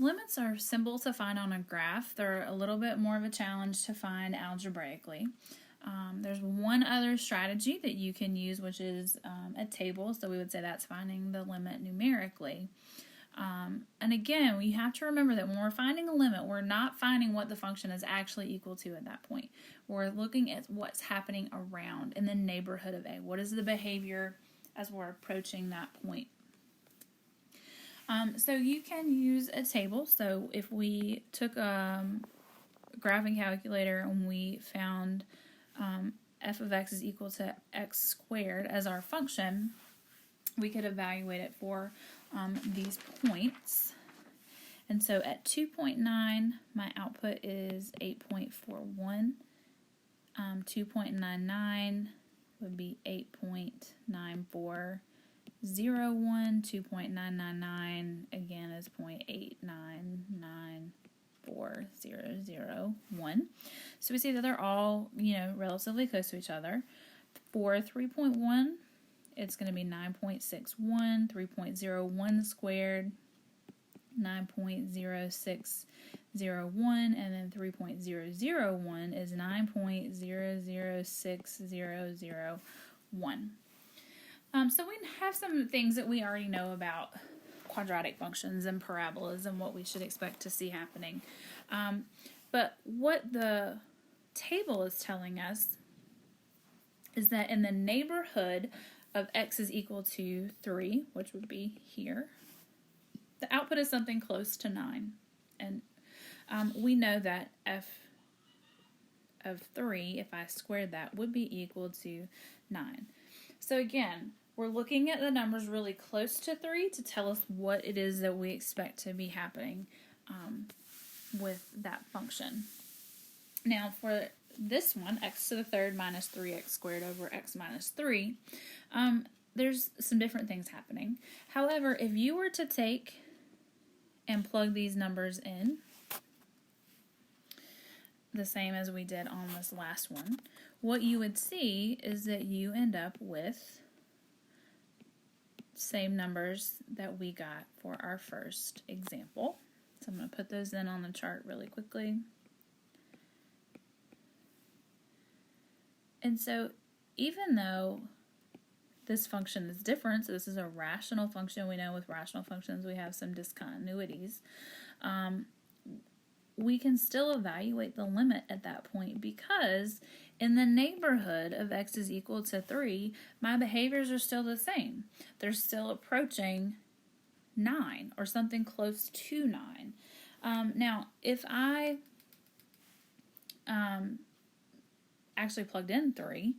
Limits are simple to find on a graph. They're a little bit more of a challenge to find algebraically. There's one other strategy that you can use, which is a table. So we would say that's finding the limit numerically. And again, we have to remember that when we're finding a limit, we're not finding what the function is actually equal to at that point. We're looking at what's happening around in the neighborhood of a. What is the behavior as we're approaching that point? So you can use a table. So if we took a graphing calculator and we found f of x is equal to x squared as our function, we could evaluate it for these points. And so at 2.9, my output is 8.41. 2.99 would be 8.9401. 2.999 again is 0.8994001. So we see that they're all, relatively close to each other. For 3.1, it's going to be 9.61, 3.01 squared, 9.0601, and then 3.001 is 9.006001. So we have some things that we already know about quadratic functions and parabolas and what we should expect to see happening. But what the table is telling us is that in the neighborhood of x is equal to 3, which would be here, the output is something close to 9. And we know that f of 3, if I squared that, would be equal to 9. So again, we're looking at the numbers really close to 3 to tell us what it is that we expect to be happening with that function. Now for this one, x to the third minus 3x squared over x minus 3, there's some different things happening. However, if you were to take and plug these numbers in, the same as we did on this last one, what you would see is that you end up with same numbers that we got for our first example. So I'm going to put those in on the chart really quickly. And so even though this function is different, so this is a rational function, we know with rational functions we have some discontinuities, we can still evaluate the limit at that point because in the neighborhood of x is equal to 3, my behaviors are still the same. They're still approaching 9 or something close to 9. Now, if I actually plugged in 3,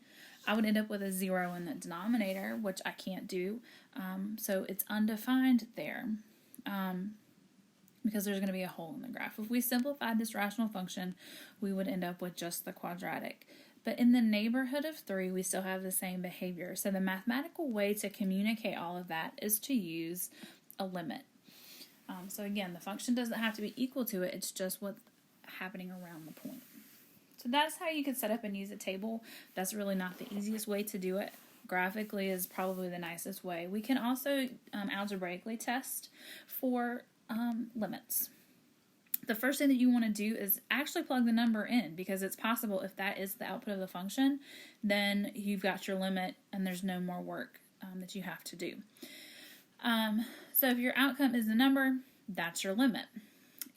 I would end up with a 0 in the denominator, which I can't do. So it's undefined there. Because there's going to be a hole in the graph. If we simplified this rational function, we would end up with just the quadratic. But in the neighborhood of 3, we still have the same behavior. So the mathematical way to communicate all of that is to use a limit. So again, the function doesn't have to be equal to it. It's just what's happening around the point. So that's how you could set up and use a table. That's really not the easiest way to do it. Graphically is probably the nicest way. We can also algebraically test for limits. The first thing that you want to do is actually plug the number in, because it's possible if that is the output of the function, then you've got your limit and there's no more work that you have to do. So if your outcome is the number, that's your limit.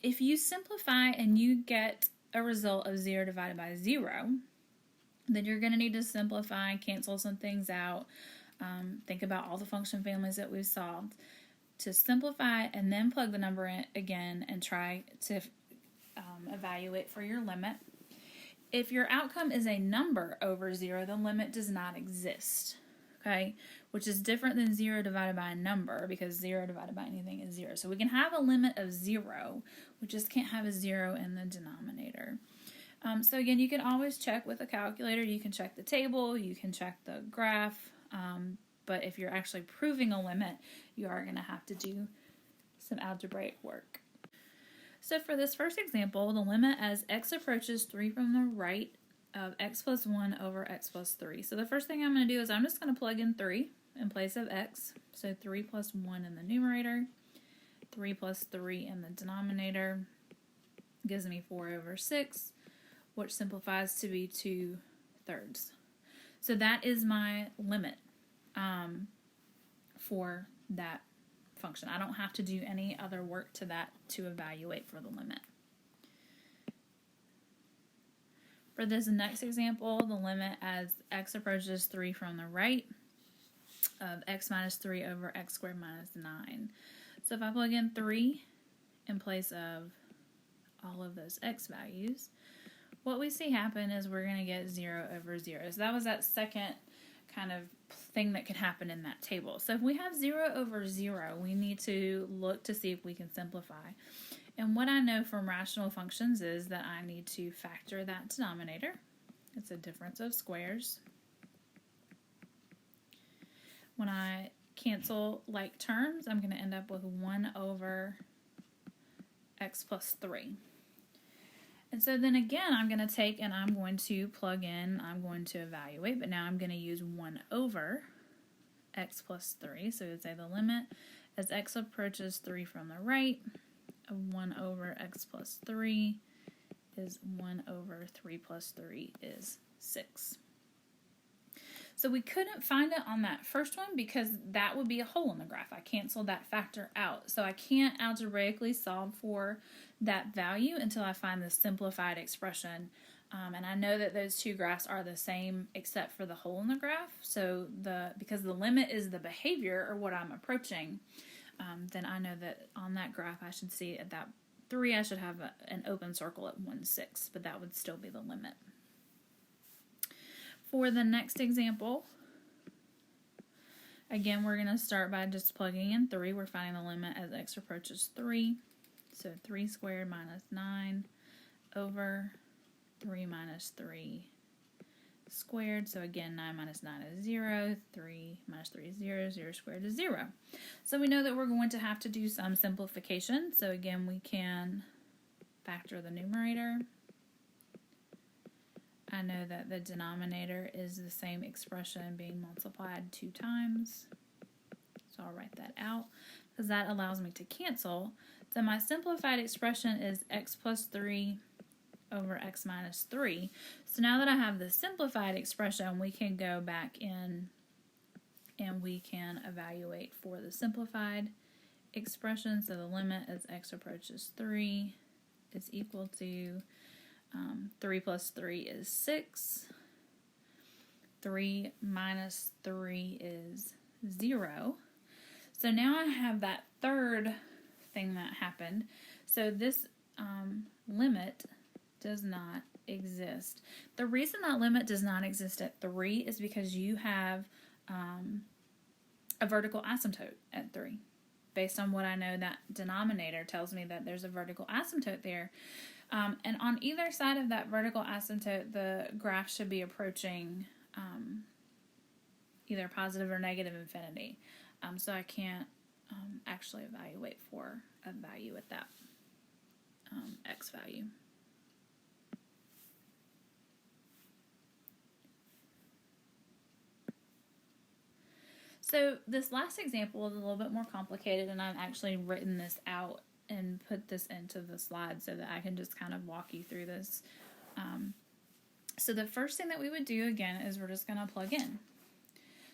If you simplify and you get a result of 0 divided by 0, then you're going to need to simplify, cancel some things out, think about all the function families that we've solved, to simplify and then plug the number in again and try to evaluate for your limit. If your outcome is a number over 0, the limit does not exist, okay? Which is different than 0 divided by a number, because 0 divided by anything is 0. So we can have a limit of 0, we just can't have a 0 in the denominator. So again, you can always check with a calculator. You can check the table, you can check the graph, but if you're actually proving a limit, you are going to have to do some algebraic work. So for this first example, the limit as x approaches 3 from the right of x plus 1 over x plus 3. So the first thing I'm going to do is I'm just going to plug in 3 in place of x. So 3 plus 1 in the numerator 3 plus 3 in the denominator gives me 4 over 6, which simplifies to be 2/3. So that is my limit for that function. I don't have to do any other work to that to evaluate for the limit. For this next example, the limit as x approaches 3 from the right of x minus 3 over x squared minus 9. So if I plug in 3 in place of all of those x values, what we see happen is we're going to get 0 over 0. So that was that second kind of thing that could happen in that table. So if we have 0 over 0, we need to look to see if we can simplify. And what I know from rational functions is that I need to factor that denominator. It's a difference of squares. When I cancel like terms, I'm going to end up with 1 over x plus 3. And so then again, I'm going to take and I'm going to plug in, I'm going to evaluate, but now I'm going to use 1 over x plus 3. So we'd say the limit as x approaches 3 from the right of 1 over x plus 3 is 1 over 3 plus 3 is 6. So we couldn't find it on that first one because that would be a hole in the graph. I canceled that factor out. So I can't algebraically solve for that value until I find the simplified expression. And I know that those two graphs are the same except for the hole in the graph. So because the limit is the behavior or what I'm approaching, then I know that on that graph I should see at that 3 I should have an open circle at 1/6, but that would still be the limit. For the next example, again, we're going to start by just plugging in 3. We're finding the limit as x approaches 3. So 3 squared minus 9 over 3 minus 3 squared. So again, 9 minus 9 is 0. 3 minus 3 is 0. 0 squared is 0. So we know that we're going to have to do some simplification. So again, we can factor the numerator. I know that the denominator is the same expression being multiplied 2 times. So I'll write that out because that allows me to cancel. So my simplified expression is x plus 3 over x minus 3. So now that I have the simplified expression, we can go back in and we can evaluate for the simplified expression. So the limit as x approaches 3 is equal to 3 plus 3 is 6. 3 minus 3 is 0. So now I have that third thing that happened. So this limit does not exist. The reason that limit does not exist at 3 is because you have a vertical asymptote at 3. Based on what I know, that denominator tells me that there's a vertical asymptote there. And on either side of that vertical asymptote, the graph should be approaching either positive or negative infinity. So I can't actually evaluate for a value at that x value. So this last example is a little bit more complicated, and I've actually written this out and put this into the slide so that I can just kind of walk you through this. So the first thing that we would do again is we're just going to plug in.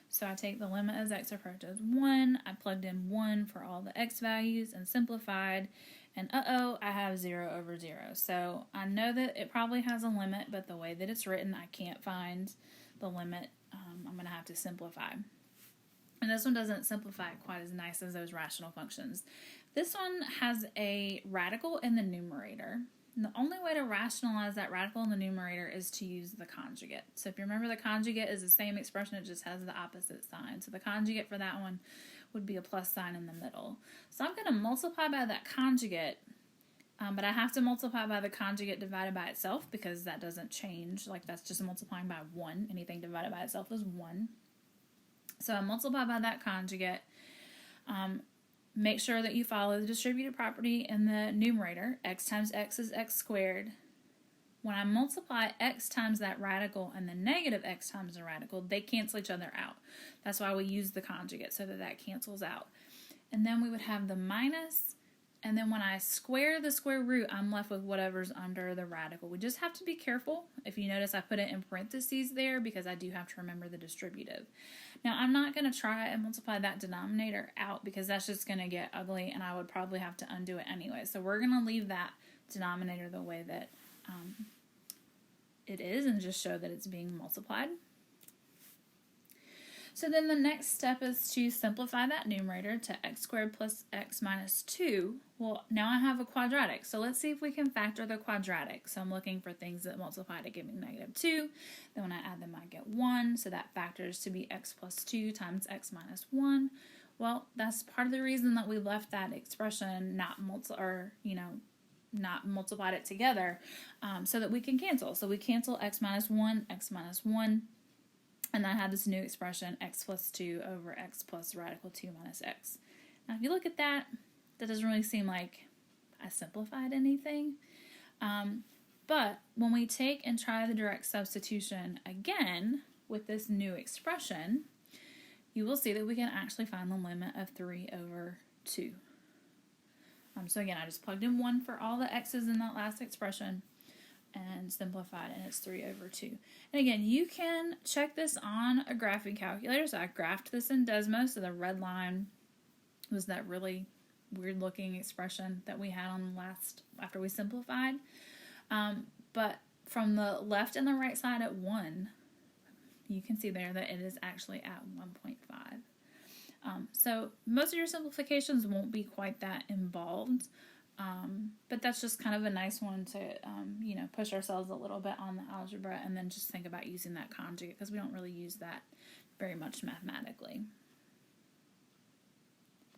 So I take the limit as x approaches 1. I plugged in 1 for all the x values and simplified. And I have 0 over 0. So I know that it probably has a limit, but the way that it's written, I can't find the limit. I'm going to have to simplify. And this one doesn't simplify quite as nice as those rational functions. This one has a radical in the numerator. And the only way to rationalize that radical in the numerator is to use the conjugate. So if you remember, the conjugate is the same expression, it just has the opposite sign. So the conjugate for that one would be a plus sign in the middle. So I'm going to multiply by that conjugate, but I have to multiply by the conjugate divided by itself because that doesn't change. Like, that's just multiplying by 1. Anything divided by itself is 1. So I multiply by that conjugate. Make sure that you follow the distributive property in the numerator. X times x is x squared. When I multiply x times that radical and the negative x times the radical, they cancel each other out. That's why we use the conjugate, so that that cancels out. And then we would have the minus And then when I square the square root, I'm left with whatever's under the radical. We just have to be careful. If you notice, I put it in parentheses there because I do have to remember the distributive. Now, I'm not going to try and multiply that denominator out because that's just going to get ugly and I would probably have to undo it anyway. So we're going to leave that denominator the way that it is and just show that it's being multiplied. So then the next step is to simplify that numerator to x squared plus x minus 2. Well, now I have a quadratic. So let's see if we can factor the quadratic. So I'm looking for things that multiply to give me negative 2. Then when I add them, I get 1. So that factors to be x plus 2 times x minus 1. Well, that's part of the reason that we left that expression not multiplied it together so that we can cancel. So we cancel x minus 1, and then I have this new expression, x plus 2 over x plus radical 2 minus x. Now, if you look at that, that doesn't really seem like I simplified anything. But when we take and try the direct substitution again with this new expression, you will see that we can actually find the limit of 3 over 2. So again, I just plugged in 1 for all the x's in that last expression and simplified, and it's 3 over 2. And again, you can check this on a graphing calculator. So I graphed this in Desmos, so the red line was that really weird looking expression that we had on the last, after we simplified. But from the left and the right side at 1, you can see there that it is actually at 1.5. So most of your simplifications won't be quite that involved. But that's just kind of a nice one to, push ourselves a little bit on the algebra and then just think about using that conjugate because we don't really use that very much mathematically.